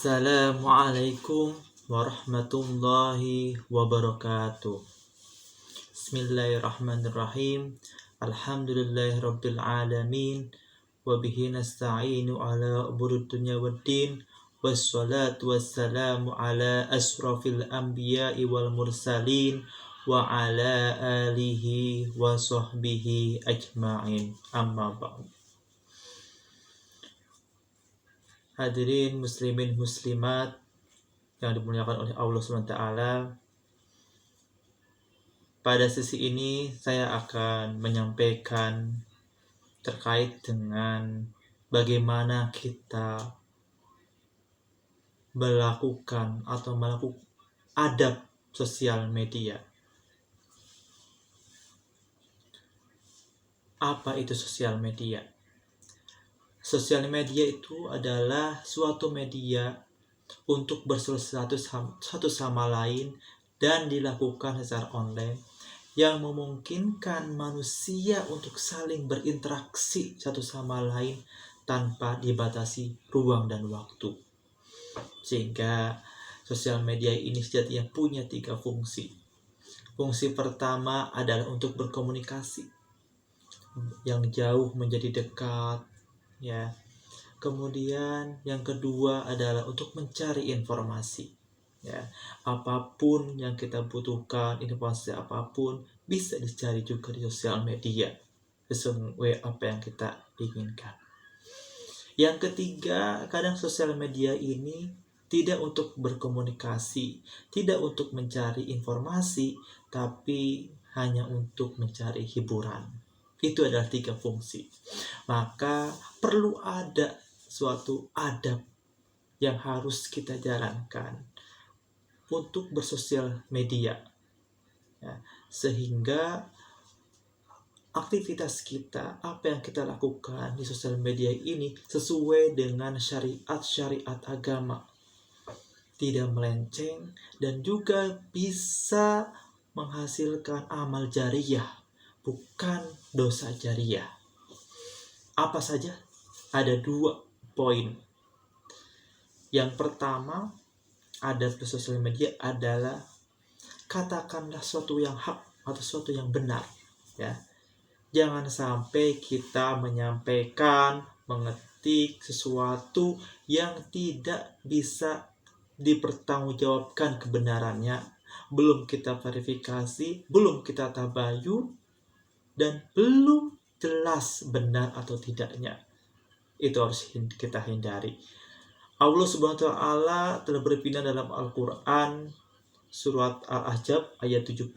Assalamualaikum warahmatullahi wabarakatuh. Bismillahirrahmanirrahim. Alhamdulillahirabbil alamin. Wa bihi nasta'inu ala umurid dunya waddin. Wassalatu wassalamu ala asrafil anbiya'i wal mursalin wa ala alihi wa sahbihi ajma'in. Amma ba'du. Hadirin muslimin muslimat yang dimuliakan oleh Allah SWT, pada sesi ini saya akan menyampaikan terkait dengan bagaimana kita melakukan adab sosial media. Apa itu sosial media? Sosial media itu adalah suatu media untuk bersosialisasi satu sama lain dan dilakukan secara online yang memungkinkan manusia untuk saling berinteraksi satu sama lain tanpa dibatasi ruang dan waktu. Sehingga sosial media ini sejatinya punya 3 fungsi. Fungsi pertama adalah untuk berkomunikasi, yang jauh menjadi dekat, ya. Kemudian yang kedua adalah untuk mencari informasi, ya. Apapun yang kita butuhkan, informasi apapun bisa dicari juga di sosial media sesuai apa yang kita inginkan. Yang ketiga, kadang sosial media ini tidak untuk berkomunikasi, tidak untuk mencari informasi, tapi hanya untuk mencari hiburan. Itu adalah 3 fungsi. Maka perlu ada suatu adab yang harus kita jalankan untuk bersosial media, ya, sehingga aktivitas kita, apa yang kita lakukan di sosial media ini sesuai dengan syariat agama, tidak melenceng, dan juga bisa menghasilkan amal jariyah, bukan dosa jariyah. Apa saja? Ada 2 poin. Yang pertama, adab sosial media adalah katakanlah sesuatu yang hak atau sesuatu yang benar, ya. Jangan sampai kita menyampaikan, mengetik sesuatu yang tidak bisa dipertanggungjawabkan kebenarannya, belum kita verifikasi, belum kita tabayun, dan belum jelas benar atau tidaknya. Itu harus kita hindari. Allah Subhanahu wa ta'ala telah berfirman dalam Al-Quran surat Al-Ahzab ayat 70,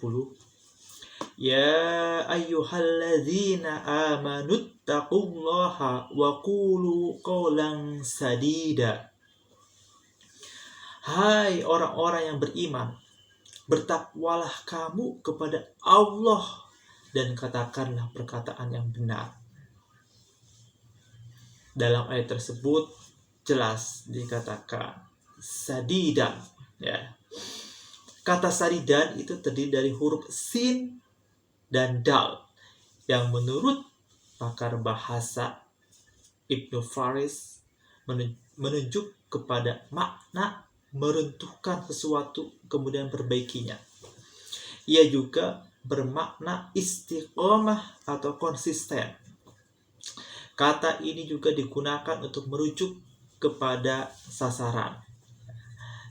Ya ayyuhalladzina amanuttaqullaha wa qulu qawlan sadida. Hai orang-orang yang beriman, bertakwalah kamu kepada Allah dan katakanlah perkataan yang benar. Dalam ayat tersebut jelas dikatakan sadidan, ya. Kata sadidan itu terdiri dari huruf sin dan dal, yang menurut pakar bahasa Ibnu Faris menunjuk kepada makna meruntuhkan sesuatu kemudian perbaikinya. Ia juga bermakna istiqomah atau konsisten. Kata ini juga digunakan untuk merujuk kepada sasaran.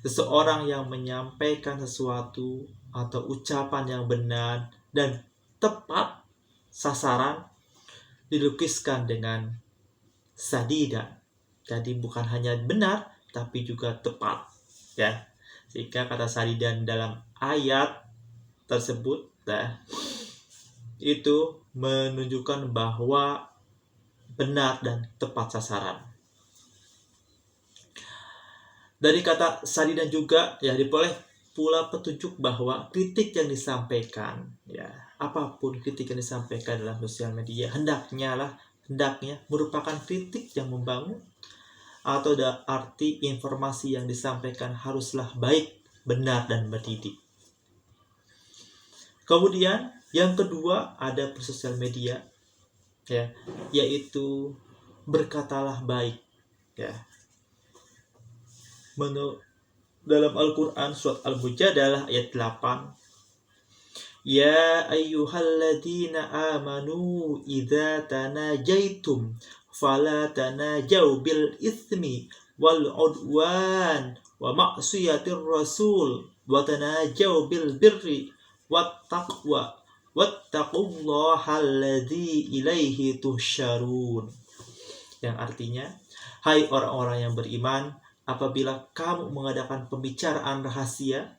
Seseorang yang menyampaikan sesuatu atau ucapan yang benar dan tepat sasaran dilukiskan dengan sadida. Jadi bukan hanya benar tapi juga tepat, ya. Sehingga kata sadidan dalam ayat tersebut, itu menunjukkan bahwa benar dan tepat sasaran. Dari kata sadidan juga, ya, diperoleh pula petunjuk bahwa kritik yang disampaikan, ya, apapun kritik yang disampaikan dalam sosial media hendaknya merupakan kritik yang membangun, atau ada arti informasi yang disampaikan haruslah baik, benar, dan mendidik. Kemudian yang kedua ada sosial media, ya, yaitu berkatalah baik, ya. Dalam Al-Quran surat Al-Mujadalah ayat 8, Ya ayyuhalladzina amanu idza tanajaitum fala tanajaw bil itsmi wal udwan wa ma'siyatir rasul wa tanajaw bil birri wat taqwa wattaqullaha alladzi ilaihi tuhsyarun. Yang artinya, hai orang-orang yang beriman, apabila kamu mengadakan pembicaraan rahasia,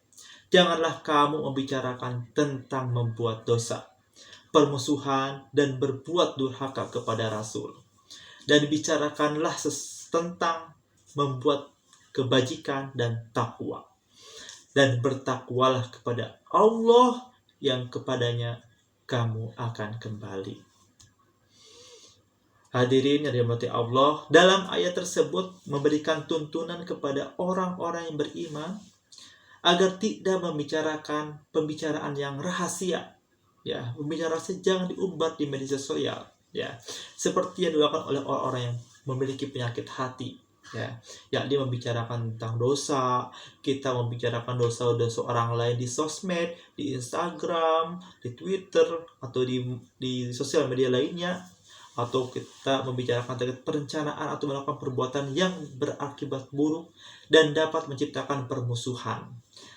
janganlah kamu membicarakan tentang membuat dosa, permusuhan, dan berbuat durhaka kepada Rasul. Dan bicarakanlah tentang membuat kebajikan dan takwa. Dan bertakwalah kepada Allah yang kepadanya kamu akan kembali. Hadirin yang dirahmati Allah, dalam ayat tersebut memberikan tuntunan kepada orang-orang yang beriman agar tidak membicarakan pembicaraan yang rahasia. Ya, pembicaraan rahasia jangan diumbar di media sosial. Ya, seperti yang dilakukan oleh orang-orang yang memiliki penyakit hati. Ya, yakni membicarakan tentang dosa, kita membicarakan dosa-dosa orang lain di sosmed, di Instagram, di Twitter, atau di sosial media lainnya, atau kita membicarakan tentang perencanaan atau melakukan perbuatan yang berakibat buruk dan dapat menciptakan permusuhan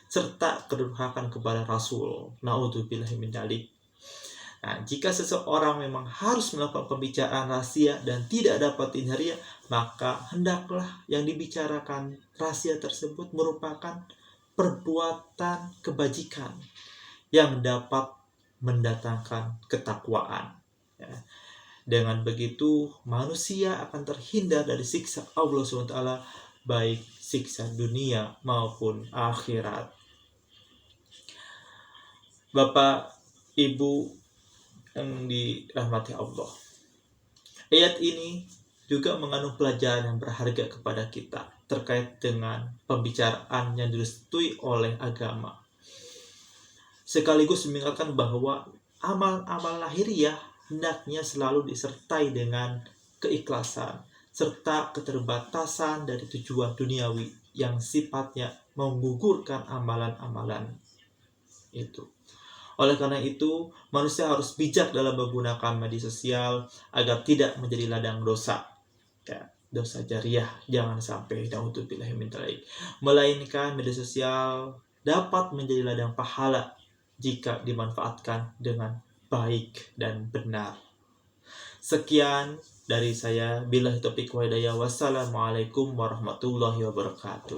serta kedurhakaan kepada Rasul. Na'udzubillahi min dzalik. Nah, jika seseorang memang harus melakukan pembicaraan rahasia dan tidak dapat dihindari, maka hendaklah yang dibicarakan rahasia tersebut merupakan perbuatan kebajikan yang dapat mendatangkan ketakwaan. Ya. Dengan begitu, manusia akan terhindar dari siksa Allah SWT, baik siksa dunia maupun akhirat. Bapak, Ibu yang dirahmati Allah, ayat ini juga mengandung pelajaran yang berharga kepada kita terkait dengan pembicaraan yang direstui oleh agama. Sekaligus mengingatkan bahwa amal-amal lahiriah hendaknya selalu disertai dengan keikhlasan serta keterbatasan dari tujuan duniawi yang sifatnya menggugurkan amalan-amalan itu. Oleh karena itu, manusia harus bijak dalam menggunakan media sosial agar tidak menjadi ladang dosa. Ya, dosa jariah, jangan sampai na'udzubillahi min dzalik. Melainkan media sosial dapat menjadi ladang pahala jika dimanfaatkan dengan baik dan benar. Sekian dari saya. Billahi taufiq wal hidayah. Wassalamualaikum warahmatullahi wabarakatuh.